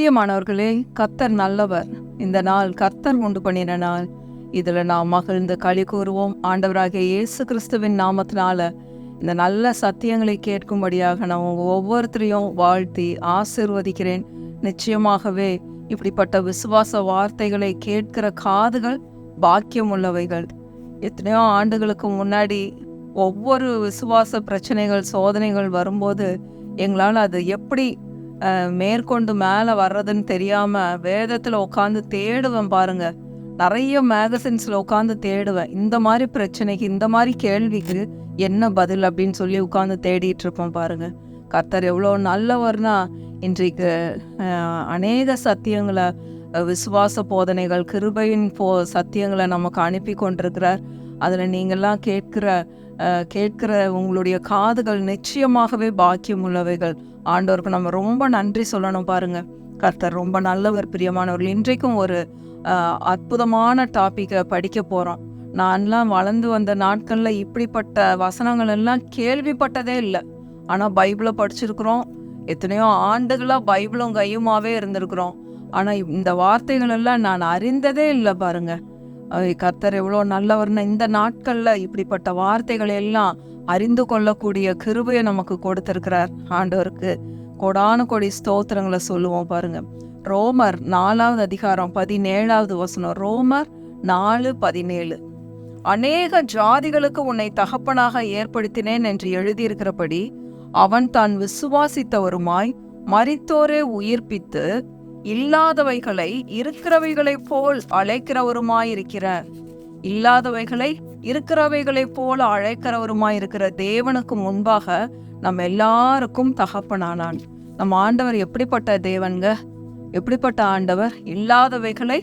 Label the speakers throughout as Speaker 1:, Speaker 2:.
Speaker 1: பிரியமானவர்களே, கர்த்தர் நல்லவர். இந்த நாள் கர்த்தர் உண்டு பண்ணின நாள். இதில் நாம் மகிழ்ந்து களி கூறுவோம். ஆண்டவராகிய இயேசு கிறிஸ்துவின் நாமத்தினால இந்த நல்ல சத்தியங்களை கேட்கும்படியாக நான் ஒவ்வொருத்தரையும் வாழ்த்தி ஆசீர்வதிக்கிறேன். நிச்சயமாகவே இப்படிப்பட்ட விசுவாச வார்த்தைகளை கேட்கிற காதுகள் பாக்கியம் உள்ளவைகள். எத்தனையோ ஆண்டுகளுக்கு முன்னாடி ஒவ்வொரு விசுவாச பிரச்சனைகள் சோதனைகள் வரும்போது எங்களால் அது எப்படி மேற்கொண்டு மேலே வர்றதுன்னு தெரியாமல் வேதத்தில் உட்காந்து தேடுவேன் பாருங்க. நிறைய மேகசின்ஸில் உட்காந்து தேடுவேன். இந்த மாதிரி பிரச்சனைக்கு இந்த மாதிரி கேள்விக்கு என்ன பதில் அப்படின்னு சொல்லி உட்காந்து தேடிட்டு இருப்பேன் பாருங்க. கர்த்தர் எவ்வளோ நல்லவர்னா இன்றைக்கு அநேக சத்தியங்களை விசுவாச போதனைகள் கிருபையின் சத்தியங்களை நமக்கு அனுப்பி கொண்டிருக்கிறார். அதில் நீங்கள்லாம் கேட்கிற உங்களுடைய காதுகள் நிச்சயமாகவே பாக்கியம் உள்ளவைகள். ஆண்டவருக்கு நம்ம ரொம்ப நன்றி சொல்லணும் பாருங்க. கர்த்தர் ரொம்ப நல்லவர். பிரியமானவர்கள், இன்றைக்கும் ஒரு அற்புதமான டாப்பிக்கை படிக்க போகிறோம். நான்லாம் வளர்ந்து வந்த நாட்களில் இப்படிப்பட்ட வசனங்கள் எல்லாம் கேள்விப்பட்டதே இல்லை. ஆனால் பைபிளை படிச்சிருக்கிறோம். எத்தனையோ ஆண்டுகளாக பைபிளும் கையுமாவே இருந்திருக்கிறோம். ஆனால் இந்த வார்த்தைகள் எல்லாம் நான் அறிந்ததே இல்லை பாருங்க. கர்த்தர் எவ்வளோ நல்லவர்னா இந்த நாட்களில் இப்படிப்பட்ட வார்த்தைகளை எல்லாம் அறிந்து கொள்ளக்கூடிய கிருபையை நமக்கு கொடுத்திருக்கிறார். ஆண்டவருக்கு கொடான கொடி ஸ்தோத்திரங்களை சொல்லுவோம் பாருங்க. ரோமர் 4வது அதிகாரம் 17வது வசனம். ரோமர் 4:17. அநேக ஜாதிகளுக்கு உன்னை தகப்பனாக ஏற்படுத்தினேன் என்று எழுதியிருக்கிறபடி அவன் தான் விசுவாசித்தவருமாய் மரித்தோரே உயிர்ப்பித்து இல்லாதவைகளை இருக்கிறவைகளைப் போல் அழைக்கிறவருமாயிருக்கிறார். இல்லாதவைகளை இருக்கிறவைகளைப் போல அழைக்கிறவருமாயிருக்கிற தேவனுக்கு முன்பாக நம்ம எல்லாருக்கும் தகப்பனானான். நம்ம ஆண்டவர் எப்படிப்பட்ட தேவன்க, எப்படிப்பட்ட ஆண்டவர்! இல்லாதவைகளை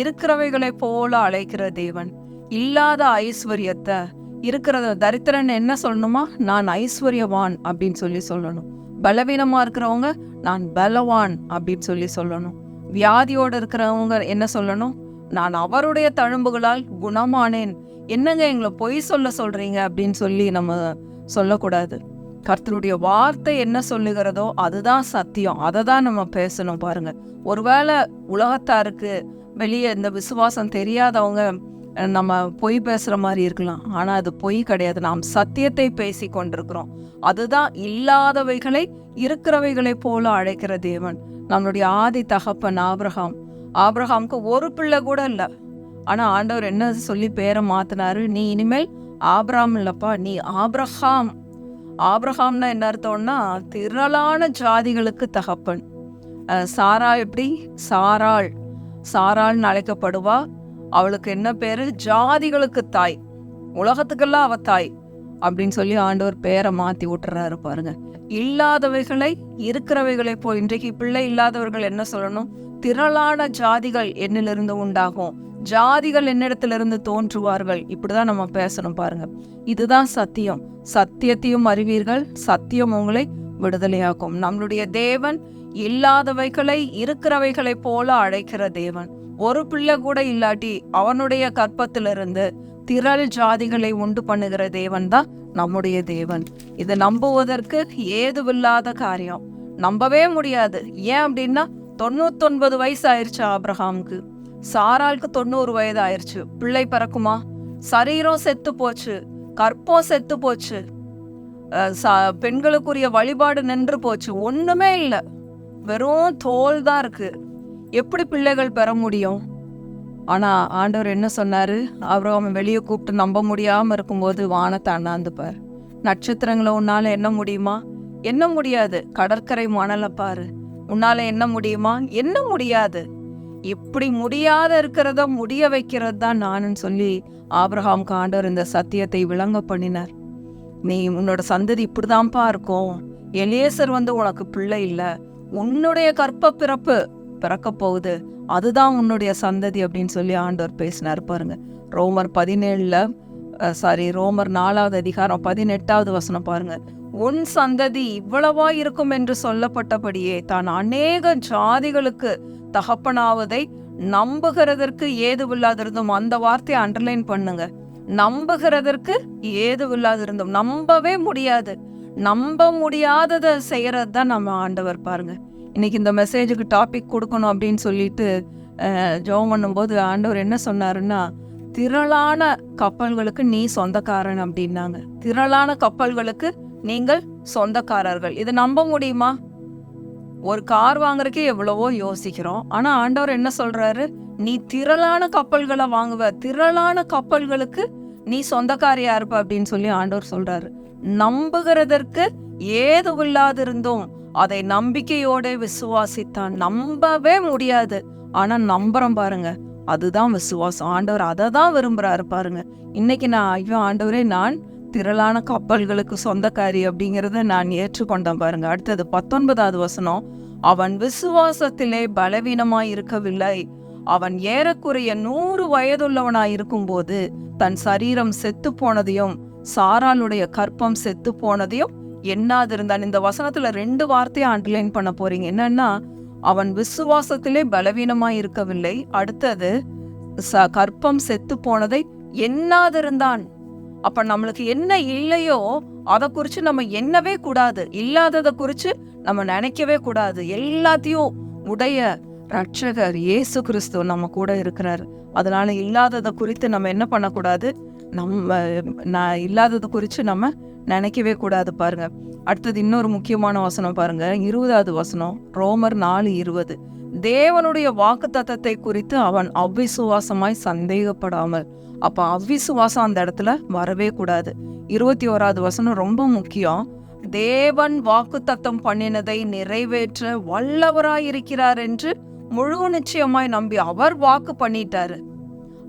Speaker 1: இருக்கிறவைகளைப் போல அழைக்கிற தேவன். இல்லாத ஐஸ்வர்யத்தை இருக்கிறத தரித்திரன் என்ன சொல்லணுமா? நான் ஐஸ்வர்யவான் அப்படின்னு சொல்லணும். பலவீனமா இருக்கிறவங்க நான் பலவான் அப்படின்னு சொல்லணும். வியாதியோடு இருக்கிறவங்க என்ன சொல்லணும்? நான் அவருடைய தழும்புகளால் குணமானேன். என்னங்க எங்களை பொய் சொல்றீங்க அப்படின்னு சொல்லி நம்ம சொல்லக்கூடாது. கர்த்தருடைய வார்த்தை என்ன சொல்லுகிறதோ அதுதான் சத்தியம். அதை தான் நம்ம பேசணும் பாருங்க. ஒருவேளை உலகத்தாருக்கு வெளியே இந்த விசுவாசம் தெரியாதவங்க நம்ம பொய் பேசுகிற மாதிரி இருக்கலாம். ஆனால் அது பொய் கிடையாது. நாம் சத்தியத்தை பேசி கொண்டிருக்கிறோம். அதுதான் இல்லாதவைகளை இருக்கிறவைகளை போல அழைக்கிற தேவன். நம்மளுடைய ஆதி தகப்பன் ஆபிரகாமுக்கு ஒரு பிள்ளை கூட இல்லை. ஆனால் ஆண்டவர் என்ன சொல்லி பேரை மாத்தினாரு? நீ இனிமேல் ஆபிரகாம் இல்லப்பா, நீ ஆபிரகாம். ஆபிரகாம்னா என்ன அர்த்தம்னா திரளான ஜாதிகளுக்கு தகப்பன். சாரா எப்படி? சாராள்னு அழைக்கப்படுவா. அவளுக்கு என்ன பேரு? ஜாதிகளுக்கு தாய், உலகத்துக்கெல்லாம் அவ தாய் அப்படின்னு சொல்லி ஆண்டவர் பேரை மாத்தி விட்டுறாரு பாருங்க. இல்லாதவைகளை இருக்கிறவைகளை போய் இன்றைக்கு பிள்ளை இல்லாதவர்கள் என்ன சொல்லணும்? திரளான ஜாதிகள் என்னிலிருந்து உண்டாகும், ஜாதிகள் என்னிடத்திலிருந்து தோன்றுவார்கள். இப்படிதான் நம்ம பேசணும் பாருங்க. இதுதான் சத்தியம். சத்தியத்தையும் அறிவீர்கள், சத்தியம் உங்களை விடுதலையாக்கும். நம்மளுடைய தேவன் இல்லாதவைகளை இருக்கிறவைகளை போல அழைக்கிற தேவன். ஒரு பிள்ளை கூட இல்லாட்டி அவனுடைய கற்பத்திலிருந்து திரள் ஜாதிகளை உண்டு பண்ணுகிற தேவன் தான் நம்முடைய தேவன். இதை நம்புவதற்கு ஏதுவில்லாத காரியம். நம்பவே முடியாது. ஏன் அப்படின்னா 99 வயசு ஆயிடுச்சு ஆபிரகாமுக்கு. சாராளுக்கு 90 வயது ஆயிடுச்சு. பிள்ளை பிறக்குமா? சரீரம் செத்து போச்சு, கற்பம் செத்து போச்சு, பெண்களுக்குரிய வழிபாடு நின்று போச்சு. ஒண்ணுமே இல்லை, வெறும் தோல் தான் இருக்கு. எப்படி பிள்ளைகள் பெற முடியும்? ஆனா ஆண்டவர் என்ன சொன்னாரு? அவன் வெளியே கூப்பிட்டு நம்ப முடியாம இருக்கும்போது வானத்தை அண்ணாந்துப்பார். நட்சத்திரங்களை உன்னால என்ன முடியுமா? என்ன முடியாது. கடற்கரை மணலை பாரு, உன்னால என்ன முடியுமா? என்ன முடியாது. இப்படி முடியாத இருக்கிறத முடிய வைக்கிறது தான் நானுன்னு சொல்லி ஆபிரகாமுக்கு ஆண்டவர் இந்த சத்தியத்தை விளங்க பண்ணினார். நீ உன்னோட சந்ததி இப்படிதான்ப்பா இருக்கும். எலியேசர் உனக்கு பிள்ளை இல்லை, உன்னுடைய கற்ப பிறக்க போகுது, அதுதான் உன்னுடைய சந்ததி அப்படின்னு சொல்லி ஆண்டவர் பேசினார் பாருங்க. ரோமர் 4வது அதிகாரம் 18வது வசனம் பாருங்க. உன் சந்ததி இவ்வளவா இருக்கும் என்று சொல்லப்பட்டபடியே தான் அநேக ஜாதிகளுக்கு தகப்பனாவதை நம்புகிறதற்கு ஏதுவில்லாதிருந்தும். அந்த வார்த்தையை அண்டர்லைன் பண்ணுங்க. நம்புகிறதற்கு ஏதுவில்லாதிருந்தும். நம்பவே முடியாது. நம்ப முடியாததை செய்யறது தான் நம்ம ஆண்டவர் பாருங்க. இன்னைக்கு இந்த மெசேஜுக்கு டாபிக் கொடுக்கணும் அப்படின்னு சொல்லிட்டு ஜெபம் பண்ணும்போது ஆண்டவர் என்ன சொன்னாருன்னா, திரளான கப்பல்களுக்கு நீ சொந்தக்காரன் அப்படின்னாங்க. திரளான கப்பல்களுக்கு நீங்கள் சொந்தக்காரர்கள். இதை நம்ப முடியுமா? ஒரு கார் வாங்குறதுக்கே எவ்வளவோ யோசிக்கிறோம். ஆனா ஆண்டவர் என்ன சொல்றாரு, நீ திரளான கப்பல்களை வாங்குவ, திரளான கப்பல்களுக்கு நீ சொந்தக்காரியா இருப்ப அப்படின்னு சொல்லி ஆண்டவர் சொல்றாரு. நம்புகிறதற்கு ஏதுவில்லாதிருந்தும் அதை நம்பிக்கையோட விசுவாசித்தான். நம்பவே முடியாது, ஆனா நம்புறோம் பாருங்க, அதுதான் விசுவாசம். ஆண்டவர் அதை தான் விரும்புறாரு பாருங்க. இன்னைக்கு நான் ஐயோ ஆண்டவரே, நான் திரளான கப்பல்களுக்கு சொந்தக்காரி அப்படிங்கிறத நான் ஏற்றுக்கொண்டேன் பாருங்க. அடுத்தது 19வது வசனம், அவன் விசுவாசத்திலே பலவீனமாய் இருக்கவில்லை. அவன் ஏறக்குறைய 100 வயதுள்ளவனாய் இருக்கும்போது தன் சரீரம் செத்து போனதையும் சாராளுடைய கற்பம் செத்து போனதையும் எண்ணாதிருந்தான். இந்த வசனத்துல 2 வார்த்தையை அண்டர்லைன் பண்ண போறீங்க. என்னன்னா, அவன் விசுவாசத்திலே பலவீனமாய் இருக்கவில்லை. அடுத்தது கற்பம் செத்து போனதை எண்ணாதிருந்தான். அப்ப நம்மளுக்கு என்ன இல்லையோ அதை குறிச்சு நம்ம எண்ணவே கூடாது, இல்லாததை குறிச்சு நம்ம நினைக்கவே கூடாது. எல்லாத்தையும் உடைய ரட்சகர் இயேசு கிறிஸ்து நம்ம கூட இருக்கிறாரு. அதனால இல்லாததை குறித்து நம்ம என்ன பண்ணக்கூடாது, இல்லாததை குறித்து நம்ம நினைக்கவே கூடாது பாருங்க. அடுத்தது இன்னொரு முக்கியமான வசனம் பாருங்க, 20வது வசனம், ரோமர் 4:20. தேவனுடைய வாக்குத்தத்தத்தை குறித்து அவன் அவ்விசுவாசமாய் சந்தேகப்படாமல். அப்ப அவ்விசுவாசம் அந்த இடத்துல வரவே கூடாது. 21வது வசனம் ரொம்ப முக்கியம். தேவன் வாக்குத்தத்தம் பண்ணினதை நிறைவேற்ற வல்லவராயிருக்கிறார் என்று முழு நிச்சயமாய் நம்பி, அவர் வாக்கு பண்ணிட்டாரு,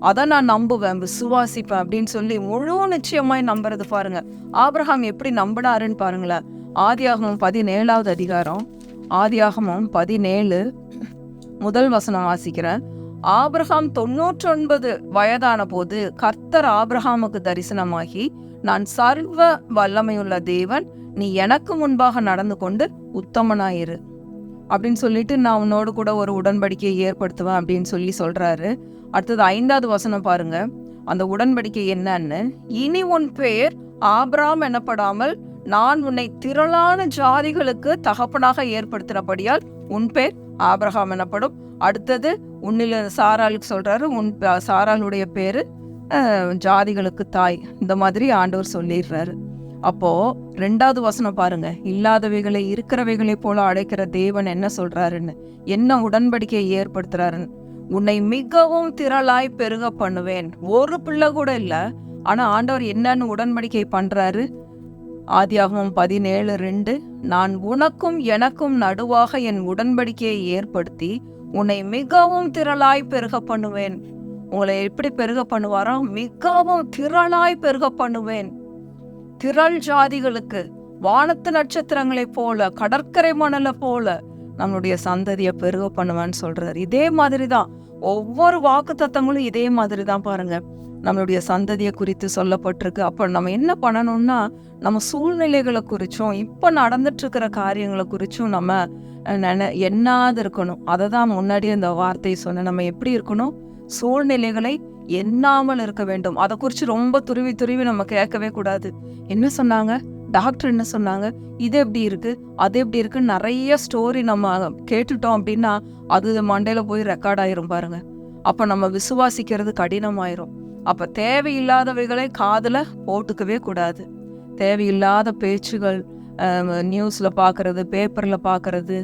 Speaker 1: அதை நான் நம்புவேன், விசுவாசிப்பேன் அப்படின்னு சொல்லி முழு நிச்சயமாய் நம்புறது பாருங்க. ஆபிரகாம் எப்படி நம்பினாருன்னு பாருங்களேன். ஆதியாகமம் 17வது அதிகாரம், ஆதியாகமம் 17 முதல் வசனம் வாசிக்கிறேன். ஆபிரகாம் 99 வயதான போது கர்த்தர் ஆபிரகாமுக்கு தரிசனமாகி, நான் சர்வ வல்லமையுள்ள தேவன், நீ எனக்கு முன்பாக நடந்து கொண்டு உத்தமனாயிரு அப்படின்னு சொல்லிட்டு நான் உன்னோடு கூட ஒரு உடன்படிக்கையை ஏற்படுத்துவேன் அப்படின்னு சொல்லி சொல்றாரு. அடுத்தது 5வது வசனம் பாருங்க, அந்த உடன்படிக்கை என்னன்னு. இனி உன் பேர் ஆபிராம் எனப்படாமல் நான் உன்னை திரளான ஜாதிகளுக்கு தகப்பனாக ஏற்படுத்தினபடியால் உன் பேர் ஆபிரகாம் எனப்படும். அடுத்தது உன்னில சாராளுக்கு சொல்றாரு, சாராளுடைய பேரு ஜாதிகளுக்கு தாய். இந்த மாதிரி ஆண்டவர் சொல்லிடுறாரு. அப்போ 2வது வசனம் பாருங்க, இல்லாதவைகளை இருக்கிறவைகளை போல அழைக்கிற தேவன் என்ன சொல்றாருன்னு, என்ன உடன்படிக்கையை ஏற்படுத்துறாருன்னு. உன்னை மிகவும் திரளாய் பெருக பண்ணுவேன். ஒரு பிள்ளை கூட இல்ல, ஆனா ஆண்டவர் என்னன்னு உடன்படிக்கை பண்றாரு. ஆதியாகமம் 17:2, நான் உனக்கும் எனக்கும் நடுவாக என் உடன்படிக்கையை ஏற்படுத்தி உன்னை மிகவும் திரளாய் பெருக பண்ணுவேன். உங்களை எப்படி பெருக பண்ணுவாரோ, மிகவும் திரளாய் பெருக பண்ணுவேன். திரள் ஜாதிகளுக்கு வானத்து நட்சத்திரங்களை போல, கடற்கரை மணலை போல நம்மளுடைய சந்ததியை பெருக பண்ணுவேன்னு சொல்றாரு. இதே மாதிரிதான் ஒவ்வொரு வாக்கு தத்தங்களும் இதே மாதிரிதான் பாருங்க, நம்மளுடைய சந்ததியை குறித்து சொல்லப்பட்டிருக்கு. அப்ப நம்ம என்ன பண்ணணும்னா, நம்ம சூழ்நிலைகளை குறிச்சும் இப்ப நடந்துட்டு இருக்கிற காரியங்களை குறிச்சும் நம்ம எண்ணாது இருக்கணும். அதை தான் முன்னாடியே இந்த வார்த்தையை சொன்ன, நம்ம எப்படி இருக்கணும், சூழ்நிலைகளை எண்ணாமல் இருக்க வேண்டும். அதை குறித்து ரொம்ப துருவி நம்ம கேட்கவே கூடாது. என்ன சொன்னாங்க, டாக்டர் என்ன சொன்னாங்க, இது எப்படி இருக்கு, அது எப்படி இருக்கு, நிறைய ஸ்டோரி நம்ம கேட்டுட்டோம் அப்படின்னா அது மண்டையில போய் ரெக்கார்ட் ஆயிரும் பாருங்க. அப்ப நம்ம விசுவாசிக்கிறது கடினமாயிரும். அப்ப தேவையில்லாதவைகளை காதுல போட்டுக்கவே கூடாது. தேவையில்லாத பேச்சுகள், நியூஸ்ல பாக்குறது, பேப்பர்ல பாக்குறது,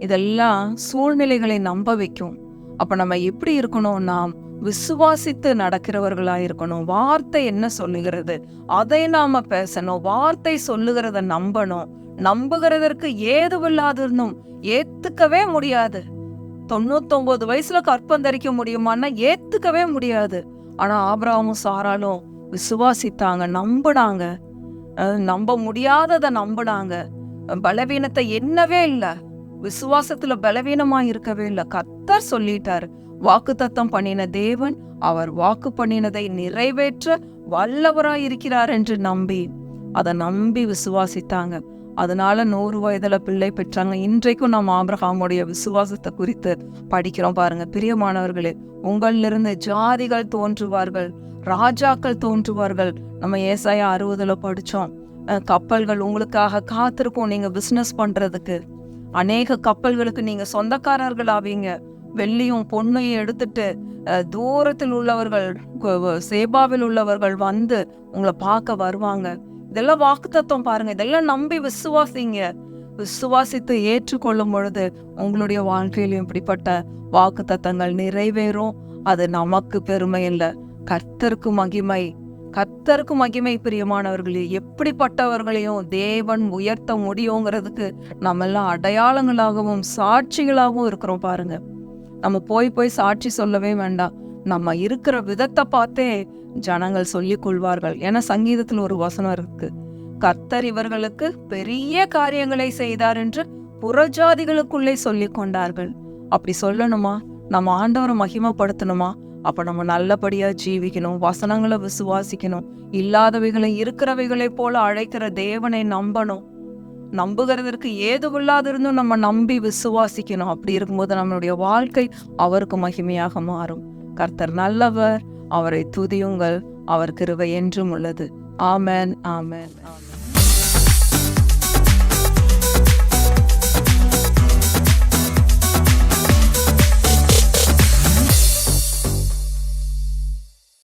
Speaker 1: இதெல்லாம் சூழ்நிலைகளை நம்ப வைக்கும். அப்ப நம்ம எப்படி இருக்கணும், நாம் விசுவாசித்து நடக்கிறவர்களா இருக்கணும். வார்த்தை என்ன சொல்லுகிறது அதை நாம பேசணும். வார்த்தை சொல்லுகிறத நம்பணும். நம்புகிறதற்கு ஏதுவில்லாதிருந்தும் ஏத்துக்கவே முடியாது. 99 வயசுல கற்பம் தரிக்க முடியுமான்னா ஏத்துக்கவே முடியாது. ஆனா ஆபிரகாமும் சாராலும் விசுவாசித்தாங்க, நம்பினாங்க. நம்ப முடியாததை நம்பினாங்க. பலவீனத்தை எண்ணவே இல்லை, விசுவாசத்துல பலவீனமா இருக்கவே இல்லை. கர்த்தர் சொல்லிட்டாரு, வாக்குத்தத்தம் பண்ணின தேவன் அவர் வாக்கு பண்ணினதை நிறைவேற்ற வல்லவராய் இருக்கிறார் என்று நம்பி, அதை நம்பி விசுவாசித்தாங்க. அதனால 100 வயதுல பிள்ளை பெற்றாங்க. இன்றைக்கும் நம்ம ஆபிரகாமுடைய விசுவாசத்தை குறித்து படிக்கிறோம் பாருங்க. பிரியமானவர்களே, உங்களிலிருந்து ஜாதிகள் தோன்றுவார்கள், ராஜாக்கள் தோன்றுவார்கள். நம்ம ஏசாயா 60 படிச்சோம். கப்பல்கள் உங்களுக்காக காத்திருக்கும், நீங்க பிசினஸ் பண்றதுக்கு. அநேக கப்பல்களுக்கு நீங்க சொந்தக்காரர்கள் ஆவீங்க. வெள்ளியும் பொன்னையும் எடுத்துட்டு தூரத்தில் உள்ளவர்கள், சேபாவில் உள்ளவர்கள் வந்து உங்களை பார்க்க வருவாங்க. இதெல்லாம் வாக்குத்தத்தம் பாருங்க. இதெல்லாம் நம்பி விசுவாசிங்க. விசுவாசித்து ஏற்றுக்கொள்ளும் பொழுது உங்களுடைய வாழ்க்கையிலும் இப்படிப்பட்ட வாக்குத்தத்தங்கள் நிறைவேறும். அது நமக்கு பெருமை இல்லை, கர்த்தருக்கு மகிமை. கர்த்தருக்கு மகிமை. பிரியமானவர்களே, எப்படிப்பட்டவர்களையும் தேவன் உயர்த்த முடியுங்கிறதுக்கு நம்ம எல்லாம் அடையாளங்களாகவும் சாட்சிகளாகவும் இருக்கிறோம் பாருங்க. நம்ம போய் சாட்சி சொல்லவே வேண்டாம். நம்ம இருக்கிற விதத்தை பார்த்தே ஜனங்கள் சொல்லிக் கொள்வார்கள். ஏன்னா சங்கீதத்தில் ஒரு வசனம் இருக்கு, கர்த்தர் இவர்களுக்கு பெரிய காரியங்களை செய்தார் என்று புறஜாதிகளுக்குள்ளே சொல்லிக் கொண்டார்கள். அப்படி சொல்லணுமா? நம்ம ஆண்டவரை மகிமைப்படுத்தணுமா? அப்ப நம்ம நல்லபடியா ஜீவிக்கணும், வசனங்களை விசுவாசிக்கணும், இல்லாதவைகளை இருக்கிறவைகளை போல அழைக்கிற தேவனை நம்பணும். நம்புகிறதற்கு ஏதுவில்லாதிருந்தும் நம்ம நம்பி விசுவாசிக்கணும். அப்படி இருக்கும்போது நம்மளுடைய வாழ்க்கை அவருக்கு மகிமையாக மாறும். கர்த்தர் நல்லவர், அவரை துதியுங்கள், அவர் கிருபை என்றும் உள்ளது. ஆமென், ஆமென், ஆமென்.